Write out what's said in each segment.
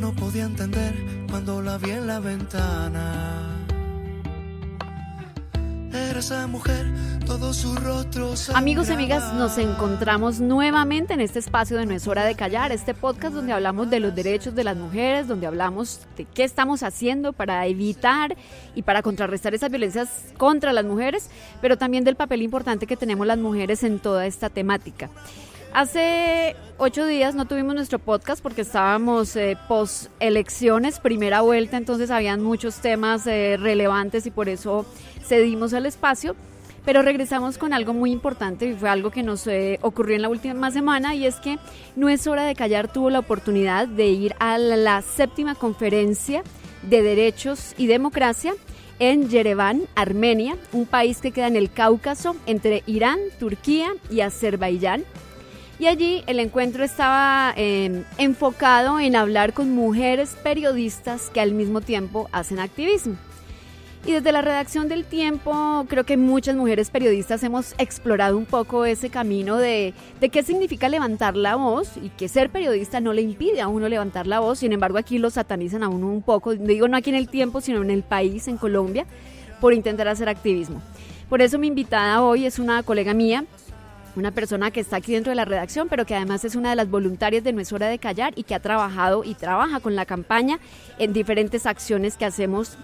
no podía entender cuando la vi en la ventana. Era esa mujer, todo su rostro. Amigos y amigas, nos encontramos nuevamente en este espacio de No es hora de callar, este podcast donde hablamos de los derechos de las mujeres, donde hablamos de qué estamos haciendo para evitar y para contrarrestar esas violencias contra las mujeres, pero también del papel importante que tenemos las mujeres en toda esta temática. Hace 8 días no tuvimos nuestro podcast porque estábamos post elecciones, primera vuelta, entonces habían muchos temas relevantes y por eso cedimos el espacio, pero regresamos con algo muy importante y fue algo que nos ocurrió en la última semana, y es que No es hora de callar tuvo la oportunidad de ir a la 7ª conferencia de derechos y democracia en Yerevan, Armenia, un país que queda en el Cáucaso entre Irán, Turquía y Azerbaiyán. Y allí el encuentro estaba enfocado en hablar con mujeres periodistas que al mismo tiempo hacen activismo. Y desde la redacción del Tiempo, creo que muchas mujeres periodistas hemos explorado un poco ese camino de qué significa levantar la voz, y que ser periodista no le impide a uno levantar la voz. Sin embargo, aquí lo satanizan a uno un poco, digo no aquí en el Tiempo, sino en el país, en Colombia, por intentar hacer activismo. Por eso mi invitada hoy es una colega mía, una persona que está aquí dentro de la redacción, pero que además es una de las voluntarias de No es hora de callar y que ha trabajado y trabaja con la campaña en diferentes acciones que hacemos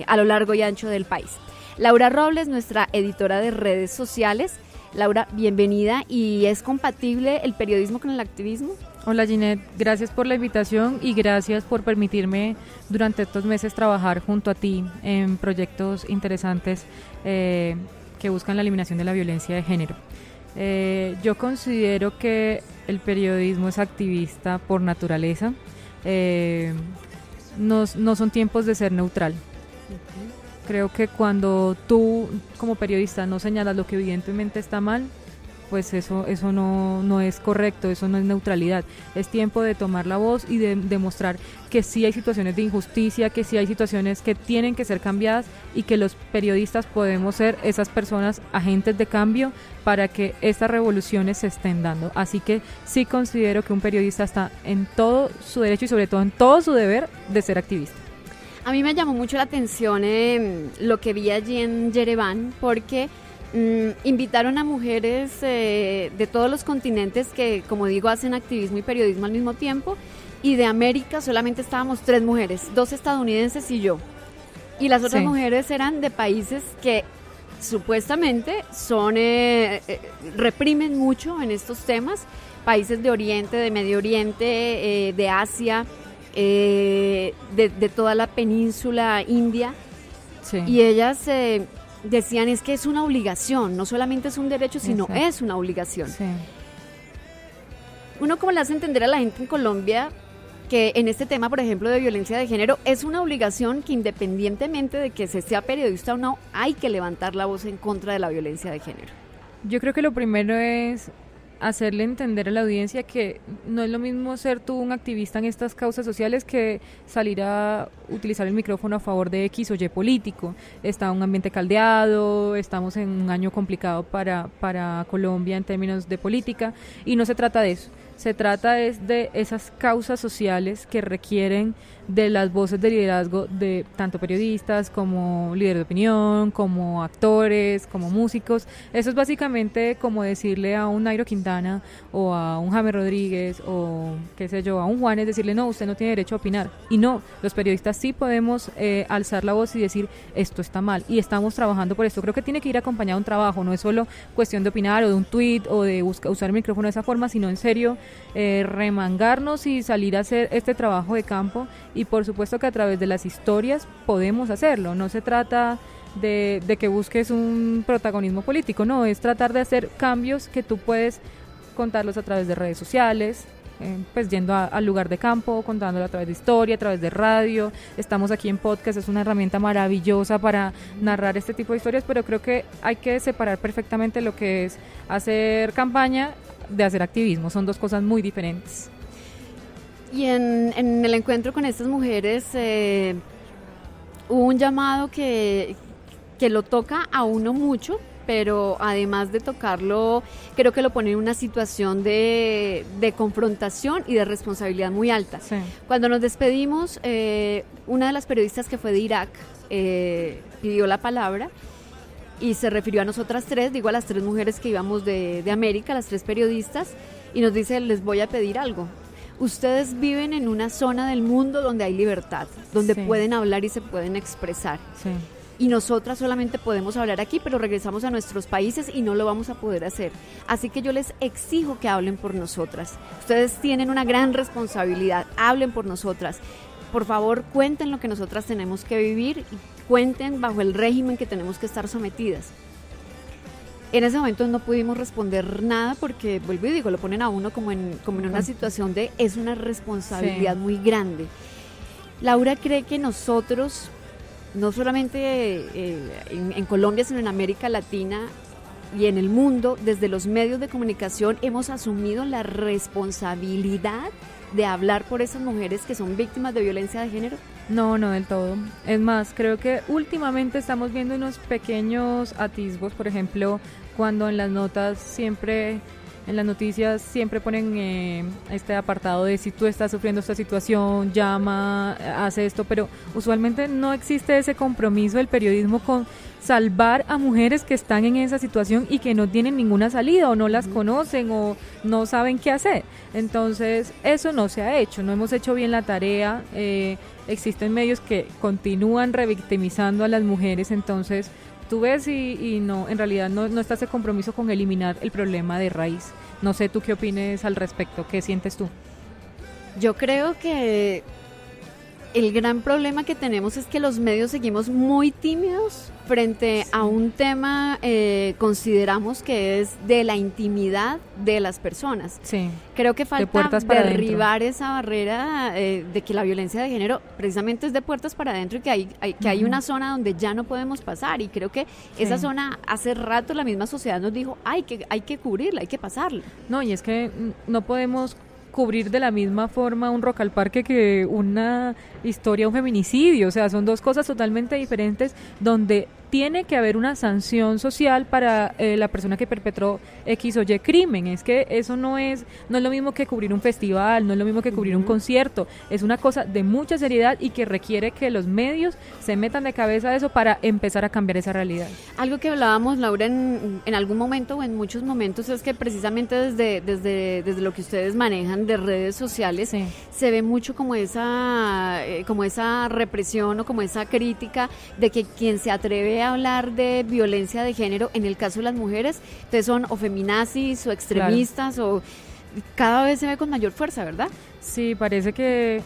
a lo largo y ancho del país. Laura Robles, nuestra editora de redes sociales. Laura, bienvenida. ¿Y es compatible el periodismo con el activismo? Hola Ginette, gracias por la invitación y gracias por permitirme durante estos meses trabajar junto a ti en proyectos interesantes que buscan la eliminación de la violencia de género. Yo considero que el periodismo es activista por naturaleza. No son tiempos de ser neutral. Creo que cuando tú como periodista no señalas lo que evidentemente está mal, pues eso no es correcto, eso no es neutralidad. Es tiempo de tomar la voz y de demostrar que sí hay situaciones de injusticia, que sí hay situaciones que tienen que ser cambiadas y que los periodistas podemos ser esas personas, agentes de cambio, para que estas revoluciones se estén dando. Así que sí considero que un periodista está en todo su derecho y sobre todo en todo su deber de ser activista. A mí me llamó mucho la atención lo que vi allí en Yerevan, porque invitaron a mujeres de todos los continentes que, como digo, hacen activismo y periodismo al mismo tiempo, y de América solamente estábamos 3 mujeres, 2 estadounidenses y yo, y las otras mujeres eran de países que supuestamente reprimen mucho en estos temas, países de Oriente, de Medio Oriente, de Asia, de toda la península india, y ellas decían es que es una obligación, no solamente es un derecho, sino es una obligación. Uno como le hace entender a la gente en Colombia que en este tema, por ejemplo, de violencia de género, es una obligación que independientemente de que se sea periodista o no, hay que levantar la voz en contra de la violencia de género. Yo creo que lo primero es hacerle entender a la audiencia que no es lo mismo ser tú un activista en estas causas sociales que salir a utilizar el micrófono a favor de X o Y político. Está un ambiente caldeado, estamos en un año complicado para Colombia en términos de política, y no se trata de eso. Se trata de esas causas sociales que requieren de las voces de liderazgo de tanto periodistas como líderes de opinión, como actores, como músicos. Eso es básicamente como decirle a un Nairo Quintana o a un James Rodríguez o qué sé yo, a un Juan, es decirle no, usted no tiene derecho a opinar. Y no, los periodistas sí podemos alzar la voz y decir esto está mal, y estamos trabajando por esto. Creo que tiene que ir acompañado de un trabajo, no es solo cuestión de opinar o de un tweet o de usar el micrófono de esa forma, sino en serio remangarnos y salir a hacer este trabajo de campo, y por supuesto que a través de las historias podemos hacerlo. No se trata de que busques un protagonismo político, no, es tratar de hacer cambios que tú puedes contarlos a través de redes sociales, pues yendo al lugar de campo, contándolo a través de historia, a través de radio. Estamos aquí en podcast, es una herramienta maravillosa para narrar este tipo de historias, pero creo que hay que separar perfectamente lo que es hacer campaña de hacer activismo. Son dos cosas muy diferentes. Y en el encuentro con estas mujeres hubo un llamado que lo toca a uno mucho, pero además de tocarlo, creo que lo pone en una situación de confrontación y de responsabilidad muy alta. Sí. Cuando nos despedimos, una de las periodistas que fue de Irak pidió la palabra y se refirió a nosotras tres, digo a las tres mujeres que íbamos de América, las tres periodistas, y nos dice, les voy a pedir algo. Ustedes viven en una zona del mundo donde hay libertad, donde pueden hablar y se pueden expresar. Sí. Y nosotras solamente podemos hablar aquí, pero regresamos a nuestros países y no lo vamos a poder hacer. Así que yo les exijo que hablen por nosotras. Ustedes tienen una gran responsabilidad, hablen por nosotras. Por favor, cuenten lo que nosotras tenemos que vivir y cuenten bajo el régimen que tenemos que estar sometidas. En ese momento no pudimos responder nada porque, vuelvo y digo, lo ponen a uno como en una situación de, es una responsabilidad muy grande. Laura cree que nosotros, no solamente en Colombia, sino en América Latina y en el mundo, desde los medios de comunicación hemos asumido la responsabilidad de hablar por esas mujeres que son víctimas de violencia de género. No, no del todo. Es más, creo que últimamente estamos viendo unos pequeños atisbos, por ejemplo, cuando en las notas siempre, en las noticias siempre ponen este apartado de si tú estás sufriendo esta situación, llama, hace esto, pero usualmente no existe ese compromiso del periodismo con salvar a mujeres que están en esa situación y que no tienen ninguna salida o no las conocen o no saben qué hacer. Entonces, eso no se ha hecho, no hemos hecho bien la tarea, existen medios que continúan revictimizando a las mujeres, entonces tú ves y no, en realidad no está ese compromiso con eliminar el problema de raíz. No sé tú qué opines al respecto, ¿qué sientes tú? Yo creo que el gran problema que tenemos es que los medios seguimos muy tímidos frente a un tema, consideramos que es de la intimidad de las personas. Sí. Creo que falta derribar esa barrera de que la violencia de género precisamente es de puertas para adentro y que hay una zona donde ya no podemos pasar, y creo que esa zona hace rato la misma sociedad nos dijo hay que cubrirla, hay que pasarla. No, y es que no podemos cubrir de la misma forma un Rock al Parque que una historia, un feminicidio, o sea, son dos cosas totalmente diferentes donde tiene que haber una sanción social para la persona que perpetró X o Y crimen. Es que eso no es lo mismo que cubrir un festival, no es lo mismo que cubrir un concierto, es una cosa de mucha seriedad y que requiere que los medios se metan de cabeza a eso para empezar a cambiar esa realidad. Algo que hablábamos, Laura, en algún momento o en muchos momentos es que precisamente desde lo que ustedes manejan de redes sociales, se ve mucho como esa represión o como esa crítica de que quien se atreve a hablar de violencia de género, en el caso de las mujeres, entonces son o feminazis o extremistas, o cada vez se ve con mayor fuerza, ¿verdad? Sí, parece que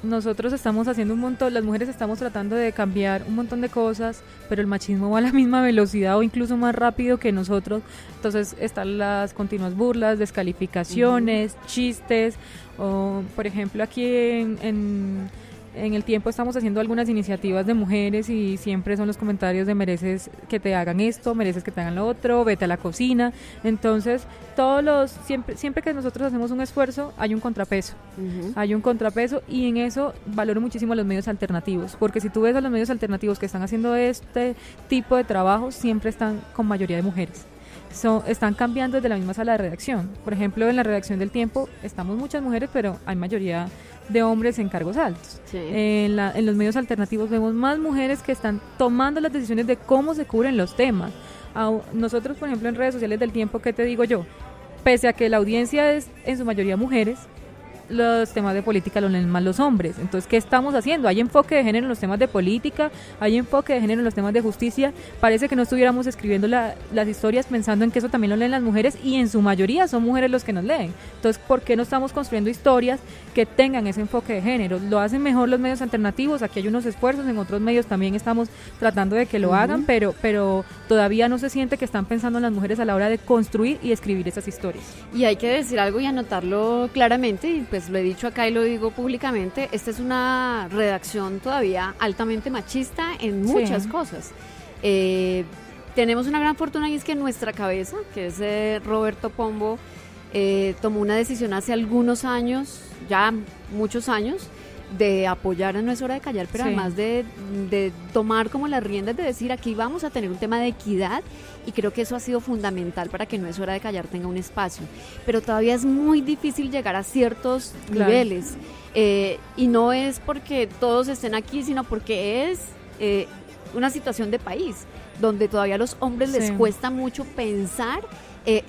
nosotros estamos haciendo un montón, las mujeres estamos tratando de cambiar un montón de cosas, pero el machismo va a la misma velocidad o incluso más rápido que nosotros. Entonces están las continuas burlas, descalificaciones, chistes, o por ejemplo aquí en El Tiempo estamos haciendo algunas iniciativas de mujeres y siempre son los comentarios de mereces que te hagan esto, mereces que te hagan lo otro, vete a la cocina. Entonces, siempre que nosotros hacemos un esfuerzo, hay un contrapeso. Hay un contrapeso, y en eso valoro muchísimo a los medios alternativos, porque si tú ves a los medios alternativos que están haciendo este tipo de trabajo, siempre están con mayoría de mujeres. Están cambiando desde la misma sala de redacción. Por ejemplo, en la redacción del Tiempo estamos muchas mujeres, pero hay mayoría de hombres en cargos altos. Sí. En los medios alternativos vemos más mujeres que están tomando las decisiones de cómo se cubren los temas. Nosotros, por ejemplo, en redes sociales del Tiempo, ¿qué te digo yo? Pese a que la audiencia es en su mayoría mujeres, los temas de política los leen más los hombres. Entonces, ¿qué estamos haciendo? Hay enfoque de género en los temas de política, hay enfoque de género en los temas de justicia. Parece que no estuviéramos escribiendo las historias pensando en que eso también lo leen las mujeres, y en su mayoría son mujeres los que nos leen. Entonces, ¿por qué no estamos construyendo historias que tengan ese enfoque de género? Lo hacen mejor los medios alternativos, aquí hay unos esfuerzos, en otros medios también estamos tratando de que lo hagan, pero todavía no se siente que están pensando en las mujeres a la hora de construir y escribir esas historias. Y hay que decir algo y anotarlo claramente, y pues lo he dicho acá y lo digo públicamente, esta es una redacción todavía altamente machista en muchas cosas. Tenemos una gran fortuna, y es que nuestra cabeza, que es Roberto Pombo, tomó una decisión hace algunos años, ya muchos años, de apoyar a No es hora de callar, pero Sí. además de tomar como las riendas de decir aquí vamos a tener un tema de equidad, y creo que eso ha sido fundamental para que No es hora de callar tenga un espacio, pero todavía es muy difícil llegar a ciertos Claro. niveles, y no es porque todos estén aquí, sino porque es una situación de país donde todavía a los hombres les Sí. cuesta mucho pensar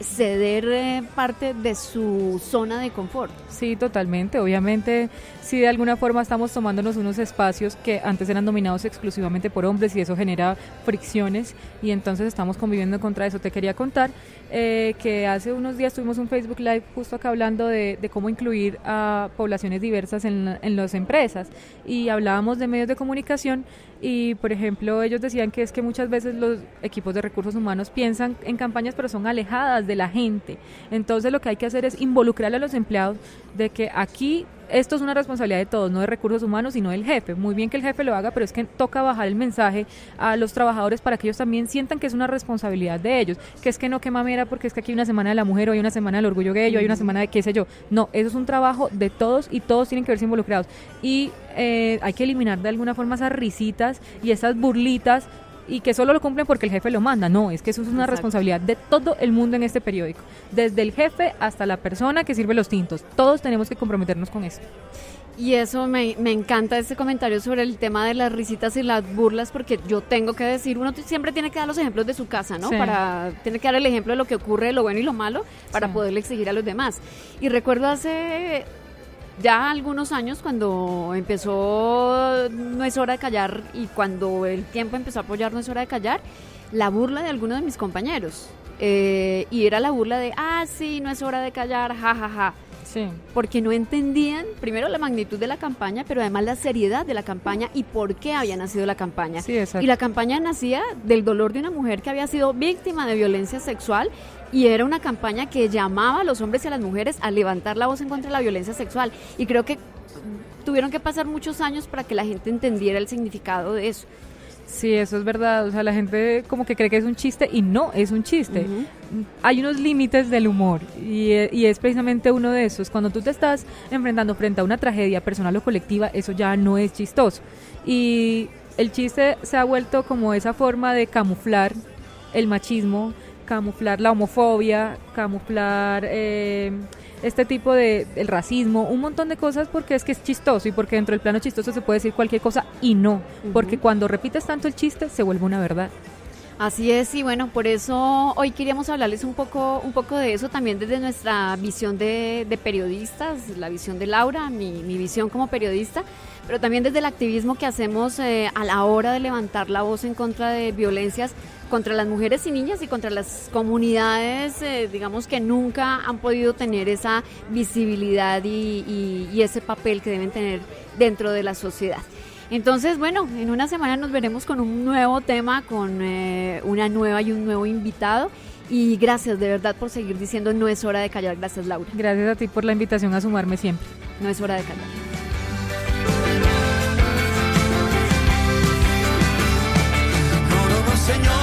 ceder parte de su zona de confort. Sí, totalmente. Obviamente, sí, de alguna forma estamos tomándonos unos espacios que antes eran dominados exclusivamente por hombres y eso genera fricciones y entonces estamos conviviendo contra eso. Te quería contar que hace unos días tuvimos un Facebook Live justo acá hablando de cómo incluir a poblaciones diversas en las empresas y hablábamos de medios de comunicación y, por ejemplo, ellos decían que es que muchas veces los equipos de recursos humanos piensan en campañas pero son alejadas de la gente. Entonces lo que hay que hacer es involucrar a los empleados de que aquí esto es una responsabilidad de todos, no de recursos humanos, sino del jefe. Muy bien que el jefe lo haga, pero es que toca bajar el mensaje a los trabajadores para que ellos también sientan que es una responsabilidad de ellos, que es que no, que mamera, porque es que aquí hay una semana de la mujer, o hay una semana del orgullo gay, o hay una semana de qué sé yo. No, eso es un trabajo de todos y todos tienen que verse involucrados. Y hay que eliminar de alguna forma esas risitas y esas burlitas y que solo lo cumplen porque el jefe lo manda. No, es que eso es una Exacto. responsabilidad de todo el mundo en este periódico, desde el jefe hasta la persona que sirve los tintos. Todos tenemos que comprometernos con esto. Y eso me encanta ese comentario sobre el tema de las risitas y las burlas, porque yo tengo que decir, uno siempre tiene que dar los ejemplos de su casa, ¿no? Sí. Tiene que dar el ejemplo de lo que ocurre, lo bueno y lo malo, para Sí. poderle exigir a los demás. Y recuerdo hace ya algunos años cuando empezó No es hora de callar y cuando el tiempo empezó a apoyar No es hora de callar, la burla de algunos de mis compañeros. Y era la burla de, sí, no es hora de callar, jajaja. Ja, ja. Sí. Porque no entendían, primero, la magnitud de la campaña, pero además la seriedad de la campaña y por qué había nacido la campaña. Sí, exacto. Y la campaña nacía del dolor de una mujer que había sido víctima de violencia sexual y era una campaña que llamaba a los hombres y a las mujeres a levantar la voz en contra de la violencia sexual. Y creo que tuvieron que pasar muchos años para que la gente entendiera el significado de eso. Sí, eso es verdad. O sea, la gente como que cree que es un chiste y no es un chiste. Uh-huh. Hay unos límites del humor y es precisamente uno de esos. Cuando tú te estás enfrentando frente a una tragedia personal o colectiva, eso ya no es chistoso. Y el chiste se ha vuelto como esa forma de camuflar el machismo, camuflar la homofobia, camuflar este tipo de el racismo, un montón de cosas porque es que es chistoso y porque dentro del plano chistoso se puede decir cualquier cosa y no, porque cuando repites tanto el chiste se vuelve una verdad. Así es, y bueno, por eso hoy queríamos hablarles un poco de eso también desde nuestra visión de periodistas, la visión de Laura, mi visión como periodista, pero también desde el activismo que hacemos a la hora de levantar la voz en contra de violencias contra las mujeres y niñas y contra las comunidades, digamos, que nunca han podido tener esa visibilidad y ese papel que deben tener dentro de la sociedad. Entonces, bueno, en una semana nos veremos con un nuevo tema, con una nueva y un nuevo invitado. Y gracias de verdad por seguir diciendo no es hora de callar. Gracias, Laura. Gracias a ti por la invitación a sumarme siempre. No es hora de callar. No, no, no, señor.